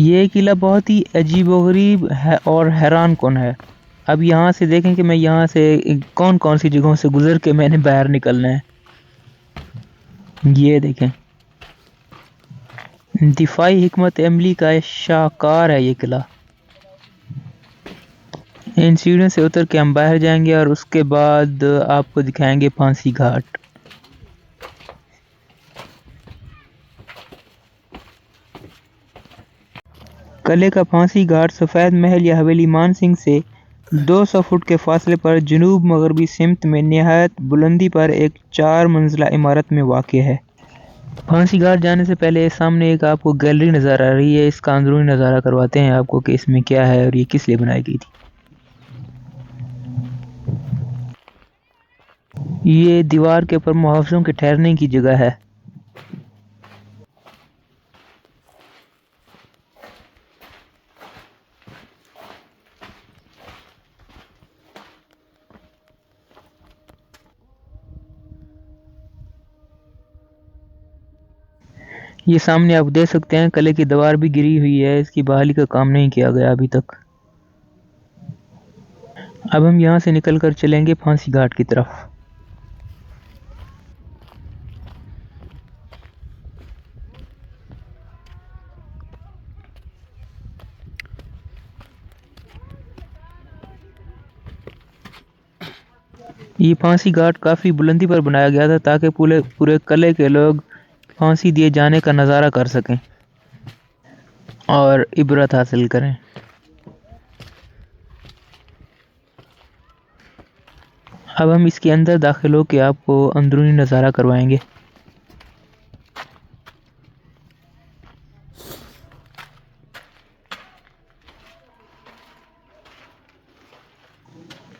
یہ قلعہ بہت ہی عجیب و غریب ہے اور حیران کن ہے۔ اب یہاں سے دیکھیں کہ میں یہاں سے کون کون سی جگہوں سے گزر کے میں نے باہر نکلنا ہے۔ یہ دیکھیں، دفاعی حکمت عملی کا شاہکار ہے یہ قلعہ۔ ان سیڑھیوں سے اتر کے ہم باہر جائیں گے اور اس کے بعد آپ کو دکھائیں گے پھانسی گھاٹ۔ قلعے کا پھانسی گھاٹ سفید محل یا حویلی مان سنگھ سے 200 فٹ کے فاصلے پر جنوب مغربی سمت میں نہایت بلندی پر ایک 4 منزلہ عمارت میں واقع ہے۔ پھانسی گھاٹ جانے سے پہلے سامنے ایک آپ کو گیلری نظر آ رہی ہے، اس کا اندرونی نظارہ کرواتے ہیں آپ کو کہ اس میں کیا ہے اور یہ کس لیے بنائی گئی تھی۔ یہ دیوار کے اوپر محافظوں کے ٹھہرنے کی جگہ ہے۔ یہ سامنے آپ دیکھ سکتے ہیں قلعے کی دیوار بھی گری ہوئی ہے، اس کی بحالی کا کام نہیں کیا گیا ابھی تک۔ اب ہم یہاں سے نکل کر چلیں گے پھانسی گھاٹ کی طرف۔ یہ پھانسی گھاٹ کافی بلندی پر بنایا گیا تھا تاکہ پورے قلعے کے لوگ پھانسی دیے جانے کا نظارہ کر سکیں اور عبرت حاصل کریں۔ اب ہم اس کے اندر داخل ہو کے آپ کو اندرونی نظارہ کروائیں گے۔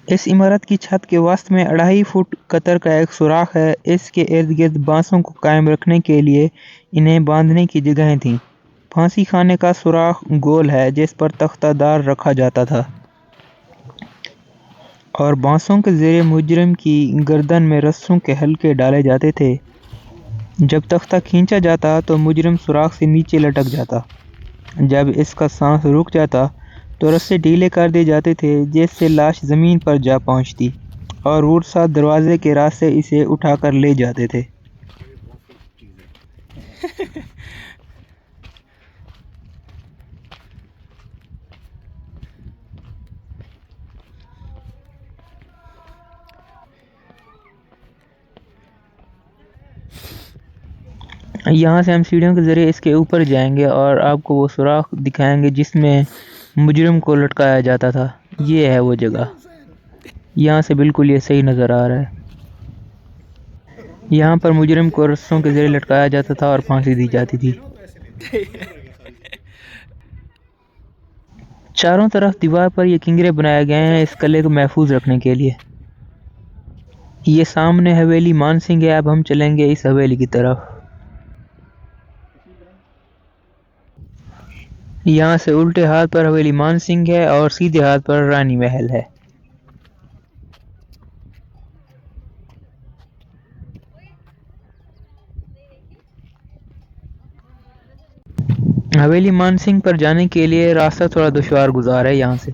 اس عمارت کی چھت کے وسط میں 2.5 فٹ قطر کا ایک سوراخ ہے۔ اس کے ارد گرد بانسوں کو قائم رکھنے کے لیے انہیں باندھنے کی جگہیں تھیں۔ پھانسی خانے کا سوراخ گول ہے جس پر تختہ دار رکھا جاتا تھا اور بانسوں کے زیر مجرم کی گردن میں رسوں کے حلقے ڈالے جاتے تھے۔ جب تختہ کھینچا جاتا تو مجرم سوراخ سے نیچے لٹک جاتا۔ جب اس کا سانس رک جاتا تو رسے ڈھیلے کر دیے جاتے تھے جس سے لاش زمین پر جا پہنچتی اور وڈسا دروازے کے راستے اسے اٹھا کر لے جاتے تھے۔ یہاں سے ہم سیڑھیوں کے ذریعے اس کے اوپر جائیں گے اور آپ کو وہ سوراخ دکھائیں گے جس میں مجرم کو لٹکایا جاتا تھا۔ یہ ہے وہ جگہ، یہاں سے بالکل یہ صحیح نظر آ رہا ہے۔ یہاں پر مجرم کو رسوں کے ذریعے لٹکایا جاتا تھا اور پھانسی دی جاتی تھی۔ چاروں طرف دیوار پر یہ کنگرے بنائے گئے ہیں اس قلعے کو محفوظ رکھنے کے لیے۔ یہ سامنے حویلی مان سنگھ ہے، اب ہم چلیں گے اس حویلی کی طرف۔ یہاں سے الٹے ہاتھ پر حویلی مان سنگھ ہے اور سیدھے ہاتھ پر رانی محل ہے۔ حویلی مان سنگھ پر جانے کے لیے راستہ تھوڑا دشوار گزار ہے یہاں سے۔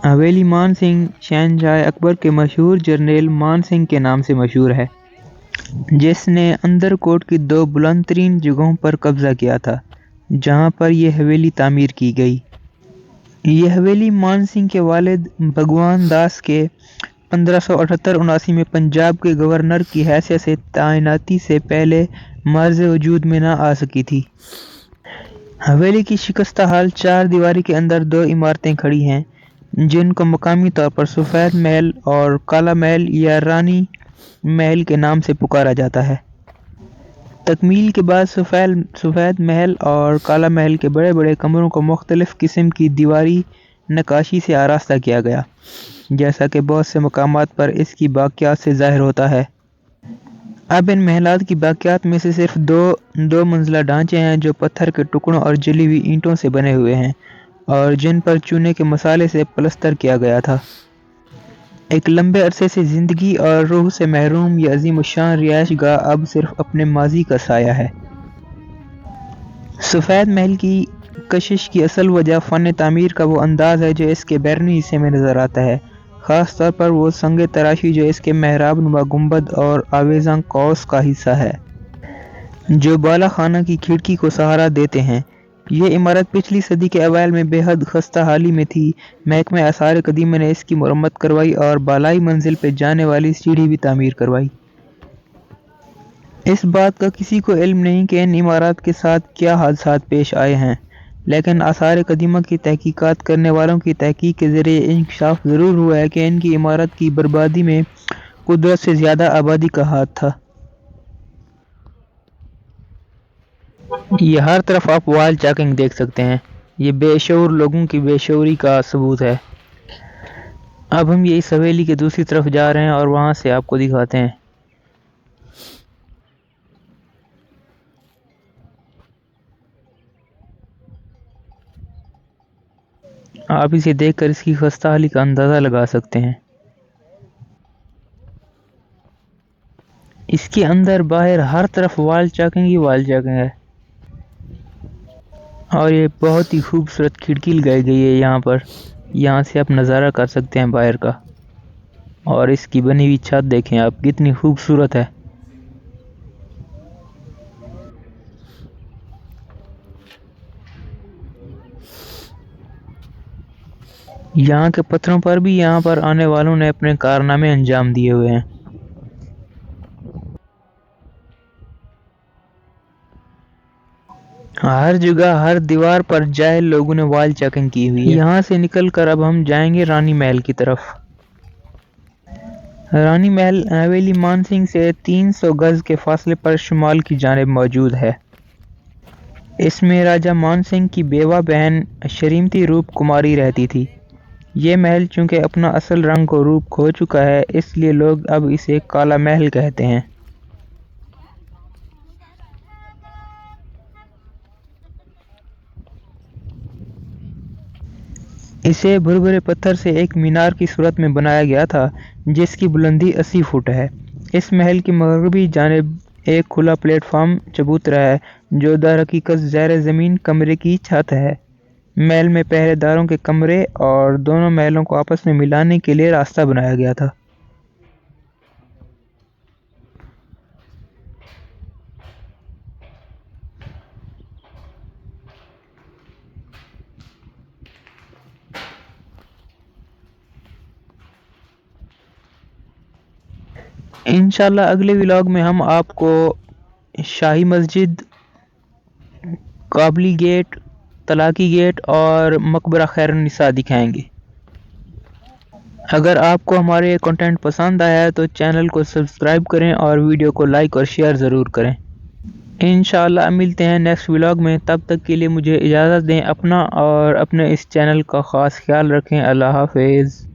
حویلی مان سنگھ شہنشاہ اکبر کے مشہور جرنیل مان سنگھ کے نام سے مشہور ہے، جس نے اندر کوٹ کی 2 بلند ترین جگہوں پر قبضہ کیا تھا جہاں پر یہ حویلی تعمیر کی گئی۔ یہ حویلی مان سنگھ کے والد بھگوان داس کے 1578-79 میں پنجاب کے گورنر کی حیثیت سے تعیناتی سے پہلے مرز وجود میں نہ آ سکی تھی۔ حویلی کی شکستہ حال 4 دیواری کے اندر 2 عمارتیں کھڑی ہیں جن کو مقامی طور پر سفید محل اور کالا محل یا رانی محل کے نام سے پکارا جاتا ہے۔ تکمیل کے بعد سفید محل اور کالا محل کے بڑے بڑے کمروں کو مختلف قسم کی دیواری نقاشی سے آراستہ کیا گیا، جیسا کہ بہت سے مقامات پر اس کی باقیات سے ظاہر ہوتا ہے۔ اب ان محلات کی باقیات میں سے صرف دو منزلہ ڈھانچے ہیں جو پتھر کے ٹکڑوں اور جلی ہوئی اینٹوں سے بنے ہوئے ہیں اور جن پر چونے کے مسالے سے پلستر کیا گیا تھا۔ ایک لمبے عرصے سے زندگی اور روح سے محروم یہ عظیم الشان رہائش گاہ اب صرف اپنے ماضی کا سایہ ہے۔ سفید محل کی کشش کی اصل وجہ فن تعمیر کا وہ انداز ہے جو اس کے بیرونی حصے میں نظر آتا ہے، خاص طور پر وہ سنگ تراشی جو اس کے محراب نما گنبد اور آویزاں قوس کا حصہ ہے جو بالا خانہ کی کھڑکی کو سہارا دیتے ہیں۔ یہ عمارت پچھلی صدی کے اوائل میں بے حد خستہ حالی میں تھی۔ محکمہ آثار قدیمہ نے اس کی مرمت کروائی اور بالائی منزل پہ جانے والی سیڑھی بھی تعمیر کروائی۔ اس بات کا کسی کو علم نہیں کہ ان عمارات کے ساتھ کیا حادثات پیش آئے ہیں، لیکن آثار قدیمہ کی تحقیقات کرنے والوں کی تحقیق کے ذریعے انکشاف ضرور ہوا ہے کہ ان کی عمارت کی بربادی میں قدرت سے زیادہ آبادی کا ہاتھ تھا۔ یہ ہر طرف آپ وال چاکنگ دیکھ سکتے ہیں۔ یہ بے شعور لوگوں کی بے شعوری کا ثبوت ہے۔ اب ہم یہ اس حویلی کے دوسری طرف جا رہے ہیں اور وہاں سے آپ کو دکھاتے ہیں۔ آپ اسے دیکھ کر اس کی خستہ حالی کا اندازہ لگا سکتے ہیں۔ اس کے اندر باہر ہر طرف وال چاکنگ ہی وال چاکنگ ہے، اور یہ بہت ہی خوبصورت کھڑکی لگائی گئی ہے یہاں پر۔ یہاں سے آپ نظارہ کر سکتے ہیں باہر کا، اور اس کی بنی ہوئی چھت دیکھیں آپ کتنی خوبصورت ہے۔ یہاں کے پتھروں پر بھی یہاں پر آنے والوں نے اپنے کارنامے انجام دیے ہوئے ہیں۔ ہر جگہ ہر دیوار پر جاہل لوگوں نے وال چاکنگ کی ہوئی ہے۔ یہاں سے نکل کر اب ہم جائیں گے رانی محل کی طرف۔ رانی محل حویلی مان سنگھ سے 300 گز کے فاصلے پر شمال کی جانب موجود ہے۔ اس میں راجہ مان سنگھ کی بیوہ بہن شریمتی روپ کماری رہتی تھی۔ یہ محل چونکہ اپنا اصل رنگ و روپ کھو چکا ہے، اس لیے لوگ اب اسے کالا محل کہتے ہیں۔ اسے بھربھرے پتھر سے ایک مینار کی صورت میں بنایا گیا تھا جس کی بلندی 80 فٹ ہے۔ اس محل کی مغربی جانب ایک کھلا پلیٹ فارم چبوترا ہے جو در حقیقت زیر زمین کمرے کی چھت ہے۔ محل میں پہرے داروں کے کمرے اور دونوں محلوں کو آپس میں ملانے کے لیے راستہ بنایا گیا تھا۔ انشاءاللہ اگلے ولاگ میں ہم آپ کو شاہی مسجد، قابلی گیٹ، طلاقی گیٹ اور مقبرہ خیر النساء دکھائیں گے۔ اگر آپ کو ہمارے کنٹینٹ پسند آیا ہے تو چینل کو سبسکرائب کریں اور ویڈیو کو لائک اور شیئر ضرور کریں۔ انشاءاللہ ملتے ہیں نیکسٹ ولاگ میں، تب تک کے لیے مجھے اجازت دیں۔ اپنا اور اپنے اس چینل کا خاص خیال رکھیں۔ اللہ حافظ۔